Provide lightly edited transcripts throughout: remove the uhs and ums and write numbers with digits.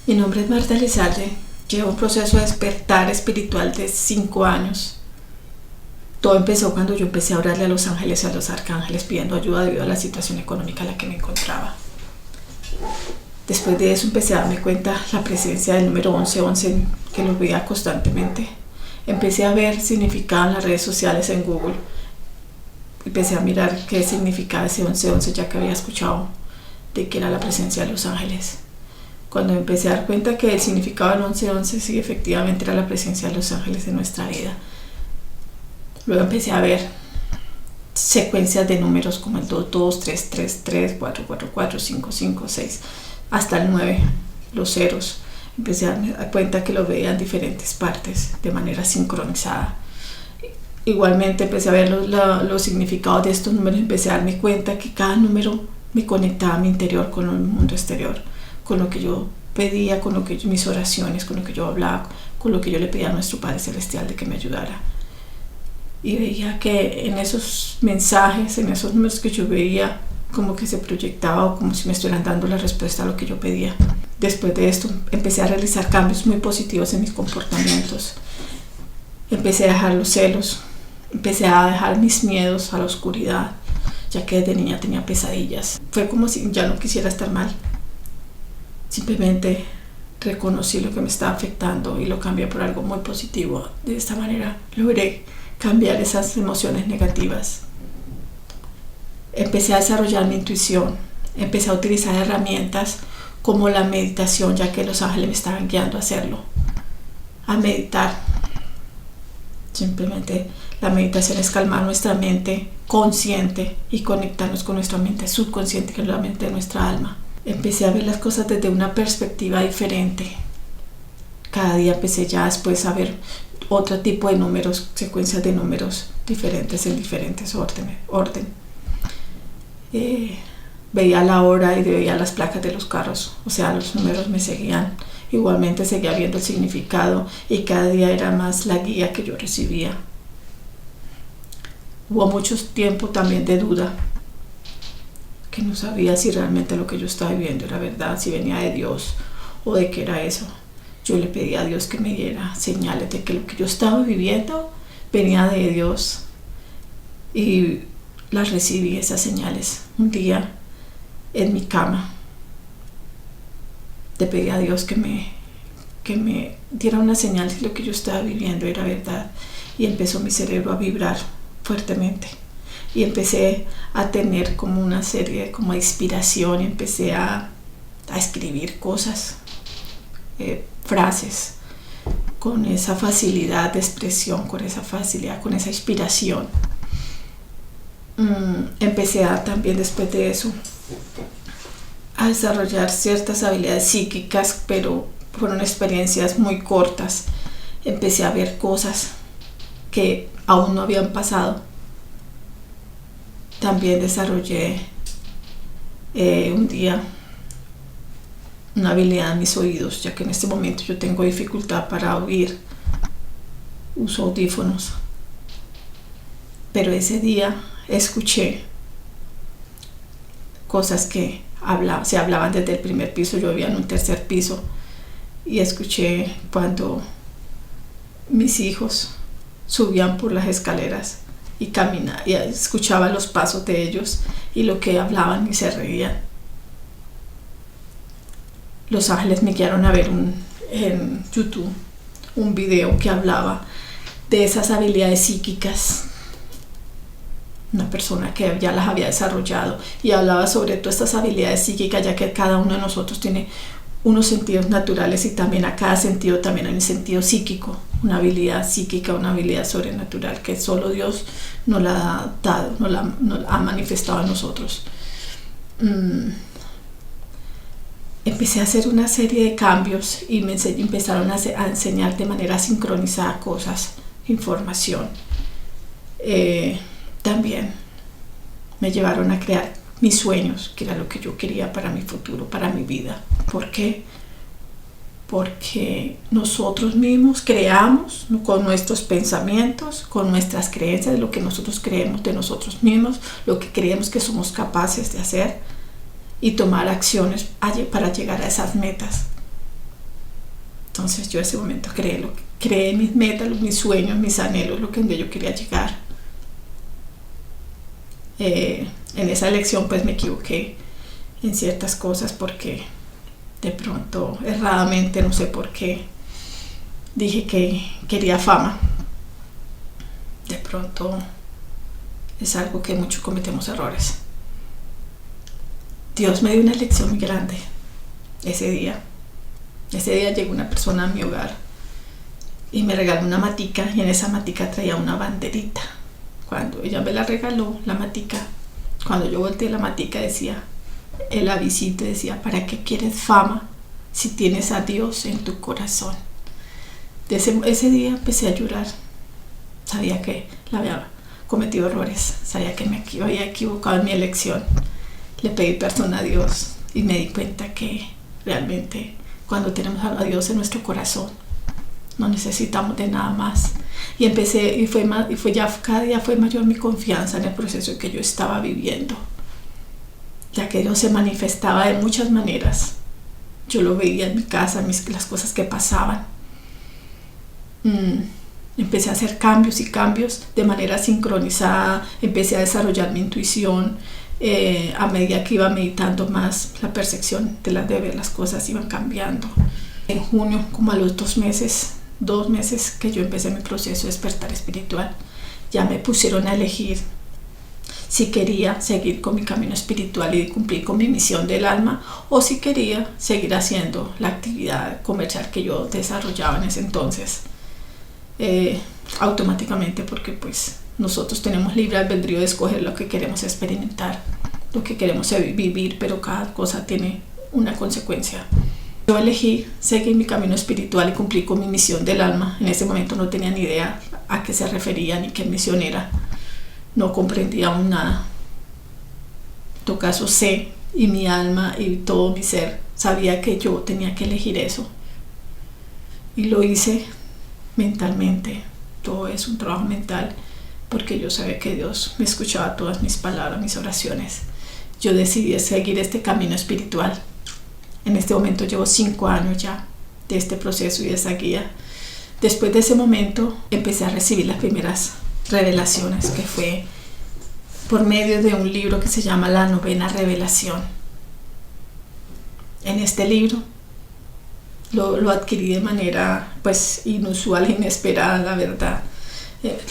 Mi nombre es Marta Lizalde. Llevo un proceso de despertar espiritual de 5 años. Todo empezó cuando yo empecé a orarle a los ángeles y a los arcángeles pidiendo ayuda debido a la situación económica en la que me encontraba. Después de eso empecé a darme cuenta la presencia del número 1111, que lo veía constantemente. Empecé a ver significado en las redes sociales, en Google. Empecé a mirar qué significaba ese 1111, ya que había escuchado de que era la presencia de los ángeles. Cuando empecé a dar cuenta que el significado del 1111 sí efectivamente era la presencia de los ángeles en nuestra vida. Luego empecé a ver secuencias de números como el 22, 3, 3, 3, 4, 4, 4, 5, 5, 6, hasta el 9, los ceros. Empecé a darme cuenta que lo veía en diferentes partes de manera sincronizada. Igualmente empecé a ver los significados de estos números. Empecé a darme cuenta que cada número me conectaba a mi interior con el mundo exterior, con lo que yo pedía, con lo que mis oraciones, con lo que yo hablaba, con lo que yo le pedía a nuestro Padre Celestial de que me ayudara. Y veía que en esos mensajes, en esos números que yo veía, como que se proyectaba o como si me estuvieran dando la respuesta a lo que yo pedía. Después de esto empecé a realizar cambios muy positivos en mis comportamientos. Empecé a dejar los celos, empecé a dejar mis miedos a la oscuridad, ya que desde niña tenía pesadillas. Fue como si ya no quisiera estar mal. Simplemente reconocí lo que me estaba afectando y lo cambié por algo muy positivo. De esta manera logré cambiar esas emociones negativas. Empecé a desarrollar mi intuición, empecé a utilizar herramientas como la meditación, ya que los ángeles me estaban guiando a hacerlo, a meditar. Simplemente la meditación es calmar nuestra mente consciente y conectarnos con nuestra mente subconsciente, que es la mente de nuestra alma. Empecé a ver las cosas desde una perspectiva diferente. Cada día empecé ya después a ver otro tipo de números, secuencias de números diferentes en diferentes orden. Veía la hora y veía las placas de los carros, o sea, los números me seguían. Igualmente seguía viendo el significado y cada día era más la guía que yo recibía. Hubo mucho tiempo también de duda, que no sabía si realmente lo que yo estaba viviendo era verdad, si venía de Dios o de qué era eso. Yo le pedí a Dios que me diera señales de que lo que yo estaba viviendo venía de Dios, y las recibí, esas señales. Un día en mi cama le pedí a Dios que me diera una señal si lo que yo estaba viviendo era verdad, y empezó mi cerebro a vibrar fuertemente y empecé a tener como una serie como inspiración, y empecé a escribir cosas, frases, con esa facilidad de expresión, con esa facilidad, con esa inspiración. Empecé también después de eso a desarrollar ciertas habilidades psíquicas, pero fueron experiencias muy cortas. Empecé a ver cosas que aún no habían pasado. También desarrollé un día una habilidad en mis oídos, ya que en este momento yo tengo dificultad para oír, uso audífonos. Pero ese día escuché cosas que se hablaban desde el primer piso. Yo vivía en un tercer piso y escuché cuando mis hijos subían por las escaleras y caminaba, y escuchaba los pasos de ellos y lo que hablaban y se reían. Los ángeles me guiaron a ver en YouTube un video que hablaba de esas habilidades psíquicas, una persona que ya las había desarrollado, y hablaba sobre todas estas habilidades psíquicas, ya que cada uno de nosotros tiene unos sentidos naturales, y también a cada sentido también hay un sentido psíquico, una habilidad psíquica, una habilidad sobrenatural que solo Dios nos la ha dado, nos ha manifestado a nosotros. Empecé a hacer una serie de cambios y me empezaron a enseñar de manera sincronizada cosas, información. También me llevaron a crear mis sueños, que era lo que yo quería para mi futuro, para mi vida. ¿Por qué? Porque nosotros mismos creamos con nuestros pensamientos, con nuestras creencias, lo que nosotros creemos de nosotros mismos, lo que creemos que somos capaces de hacer, y tomar acciones para llegar a esas metas. Entonces yo en ese momento creé mis metas, mis sueños, mis anhelos, lo que yo quería llegar. En esa elección pues me equivoqué en ciertas cosas porque de pronto erradamente, no sé por qué, dije que quería fama. De pronto es algo que muchos cometemos errores. Dios me dio una lección muy grande ese día. Ese día llegó una persona a mi hogar y me regaló una matica, y en esa matica traía una banderita. Cuando ella me la regaló, la matica, cuando yo volteé la matica decía, el avisito decía, ¿para qué quieres fama si tienes a Dios en tu corazón? Ese día empecé a llorar. Sabía que había cometido errores, sabía que me había equivocado en mi elección. Le pedí perdón a Dios y me di cuenta que realmente cuando tenemos a Dios en nuestro corazón no necesitamos de nada más. Y cada día fue mayor mi confianza en el proceso que yo estaba viviendo, ya que Dios se manifestaba de muchas maneras. Yo lo veía en mi casa, las cosas que pasaban. Empecé a hacer cambios de manera sincronizada, empecé a desarrollar mi intuición. A medida que iba meditando más, la percepción de ver las cosas iban cambiando. En junio, como a los 2 meses que yo empecé mi proceso de despertar espiritual, ya me pusieron a elegir si quería seguir con mi camino espiritual y cumplir con mi misión del alma, o si quería seguir haciendo la actividad comercial que yo desarrollaba en ese entonces. Automáticamente, porque pues nosotros tenemos libre albedrío de escoger lo que queremos experimentar, lo que queremos vivir, pero cada cosa tiene una consecuencia. Yo elegí seguir mi camino espiritual y cumplir con mi misión del alma. En ese momento no tenía ni idea a qué se refería ni qué misión era. No comprendía aún nada. En todo caso sé, y mi alma y todo mi ser sabía que yo tenía que elegir eso. Y lo hice mentalmente. Todo es un trabajo mental, porque yo sabía que Dios me escuchaba todas mis palabras, mis oraciones. Yo decidí seguir este camino espiritual. En este momento llevo 5 años ya de este proceso y de esa guía. Después de ese momento empecé a recibir las primeras revelaciones, que fue por medio de un libro que se llama La Novena Revelación. En este libro lo adquirí de manera pues inusual e inesperada, la verdad.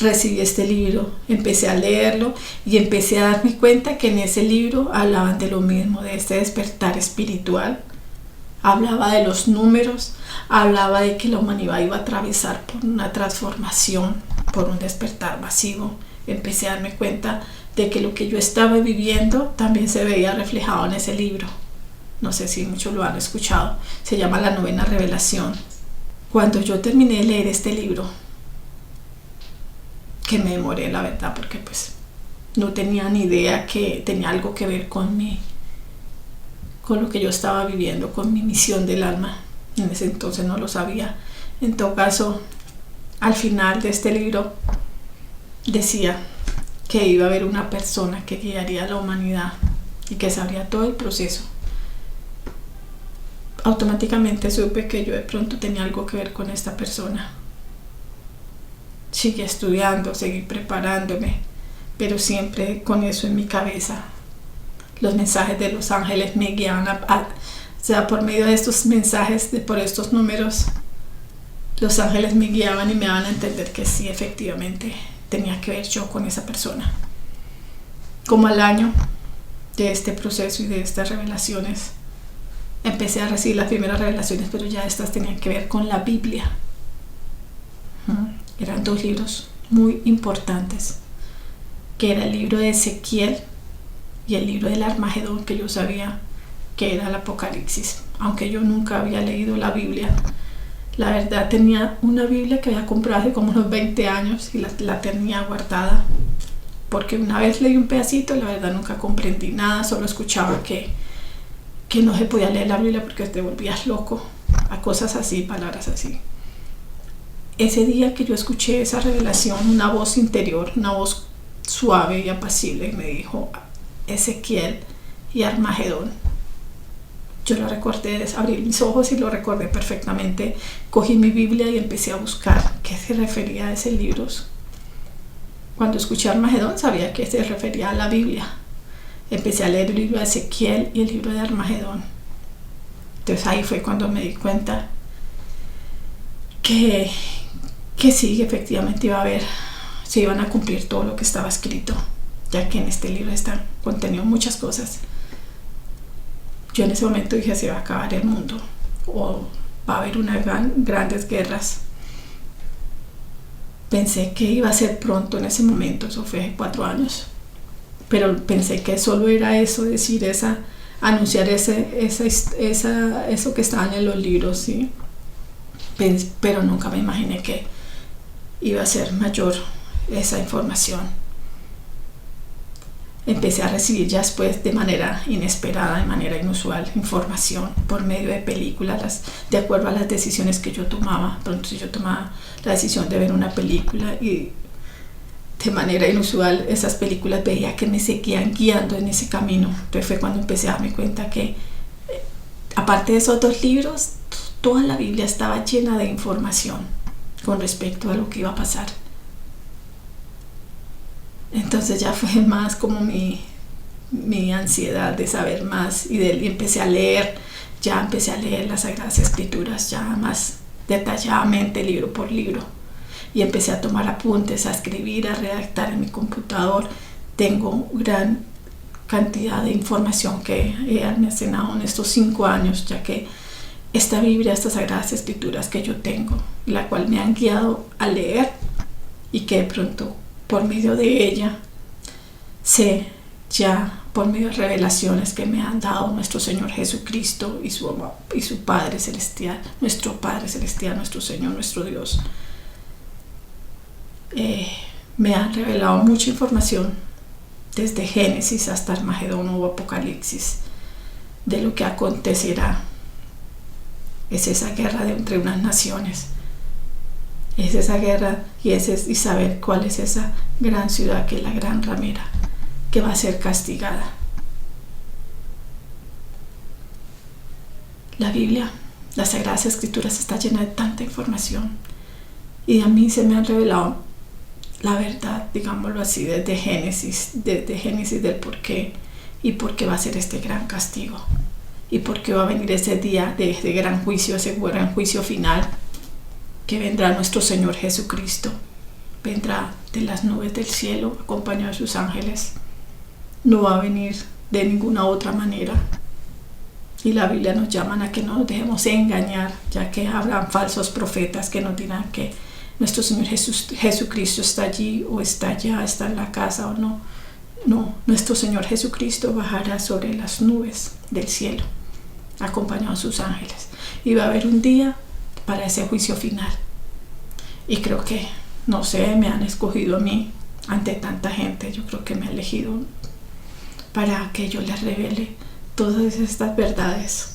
Recibí este libro, empecé a leerlo y empecé a darme cuenta que en ese libro hablaban de lo mismo, de este despertar espiritual. Hablaba de los números, hablaba de que la humanidad iba a atravesar por una transformación, por un despertar masivo. Empecé a darme cuenta de que lo que yo estaba viviendo también se veía reflejado en ese libro. No sé si muchos lo han escuchado. Se llama La Novena Revelación. Cuando yo terminé de leer este libro, que me demoré, la verdad, porque pues no tenía ni idea que tenía algo que ver con lo que yo estaba viviendo, con mi misión del alma. En ese entonces no lo sabía. En todo caso, al final de este libro decía que iba a haber una persona que guiaría a la humanidad y que sabría todo el proceso. Automáticamente supe que yo de pronto tenía algo que ver con esta persona. Seguí estudiando, seguí preparándome, pero siempre con eso en mi cabeza. Los mensajes de los ángeles me guiaban o sea, por medio de estos mensajes, por estos números, los ángeles me guiaban y me daban a entender que sí, efectivamente tenía que ver yo con esa persona. Como al año de este proceso y de estas revelaciones, empecé a recibir las primeras revelaciones, pero ya estas tenían que ver con la Biblia. Eran 2 libros muy importantes, que era el libro de Ezequiel y el libro del Armagedón, que yo sabía que era el Apocalipsis. Aunque yo nunca había leído la Biblia, la verdad tenía una Biblia que había comprado hace como unos 20 años y la tenía guardada, porque una vez leí un pedacito, la verdad nunca comprendí nada, solo escuchaba que no se podía leer la Biblia porque te volvías loco, a cosas así, palabras así. Ese día que yo escuché esa revelación, una voz interior, una voz suave y apacible, me dijo: Ezequiel y Armagedón. Yo lo recordé, abrí mis ojos y lo recordé perfectamente. Cogí mi Biblia y empecé a buscar qué se refería a ese libro. Cuando escuché Armagedón sabía que se refería a la Biblia. Empecé a leer el libro de Ezequiel y el libro de Armagedón. Entonces ahí fue cuando me di cuenta que sí, efectivamente se iban a cumplir todo lo que estaba escrito, ya que en este libro están contenido muchas cosas. Yo en ese momento dije, se va a acabar el mundo o va a haber grandes guerras. Pensé que iba a ser pronto en ese momento, eso fue 4 años, pero pensé que solo era eso, decir anunciar eso que estaban en los libros, ¿sí? Pero nunca me imaginé que iba a ser mayor esa información. Empecé a recibir ya después de manera inesperada, de manera inusual, información por medio de películas, de acuerdo a las decisiones que yo tomaba. Pronto yo tomaba la decisión de ver una película y de manera inusual esas películas veía que me seguían guiando en ese camino. Entonces fue cuando empecé a darme cuenta que aparte de esos 2 libros, toda la Biblia estaba llena de información con respecto a lo que iba a pasar. Entonces ya fue más como mi ansiedad de saber más y empecé a leer las Sagradas Escrituras ya más detalladamente, libro por libro, y empecé a tomar apuntes, a escribir, a redactar en mi computador. Tengo gran cantidad de información que he almacenado en estos 5 años, ya que esta Biblia, estas Sagradas Escrituras que yo tengo, la cual me han guiado a leer y que de pronto por medio de ella sé ya por medio de revelaciones que me han dado nuestro Señor Jesucristo y su Padre Celestial, nuestro Padre Celestial, nuestro Señor, nuestro Dios, me han revelado mucha información desde Génesis hasta Armagedón o Apocalipsis de lo que acontecerá. Es esa guerra entre unas naciones, es esa guerra y saber cuál es esa gran ciudad que es la gran ramera que va a ser castigada. La Biblia, las Sagradas Escrituras está llena de tanta información y a mí se me han revelado la verdad, digámoslo así, desde Génesis del por qué y por qué va a ser este gran castigo y por qué va a venir ese día de gran juicio, ese gran juicio final, que vendrá nuestro Señor Jesucristo, vendrá de las nubes del cielo acompañado de sus ángeles. No va a venir de ninguna otra manera. Y la Biblia nos llama a que no nos dejemos engañar, ya que habrán falsos profetas que nos dirán que nuestro Señor Jesucristo está allí o está allá, está en la casa o no. No, nuestro Señor Jesucristo bajará sobre las nubes del cielo, acompañado de sus ángeles. Y va a haber un día para ese juicio final. Y creo que, no sé, me han escogido a mí ante tanta gente. Yo creo que me han elegido para que yo les revele todas estas verdades.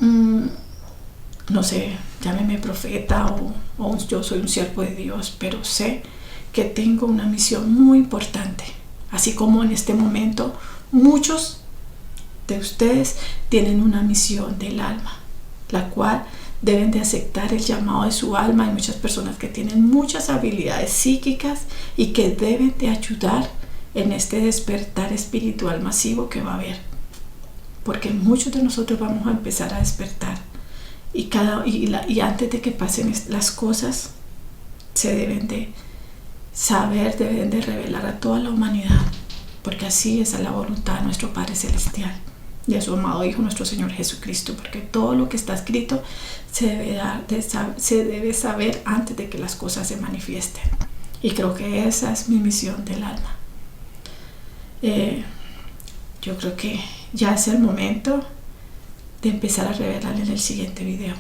No sé, llámeme profeta o yo soy un siervo de Dios, pero sé que tengo una misión muy importante. Así como en este momento muchos de ustedes tienen una misión del alma, la cual deben de aceptar el llamado de su alma. Hay muchas personas que tienen muchas habilidades psíquicas y que deben de ayudar en este despertar espiritual masivo que va a haber, porque muchos de nosotros vamos a empezar a despertar y antes de que pasen las cosas se deben de saber, deben de revelar a toda la humanidad, porque así es la voluntad de nuestro Padre Celestial y a su amado Hijo nuestro Señor Jesucristo, porque todo lo que está escrito se debe saber antes de que las cosas se manifiesten. Y creo que esa es mi misión del alma. Yo creo que ya es el momento de empezar a revelar en el siguiente video.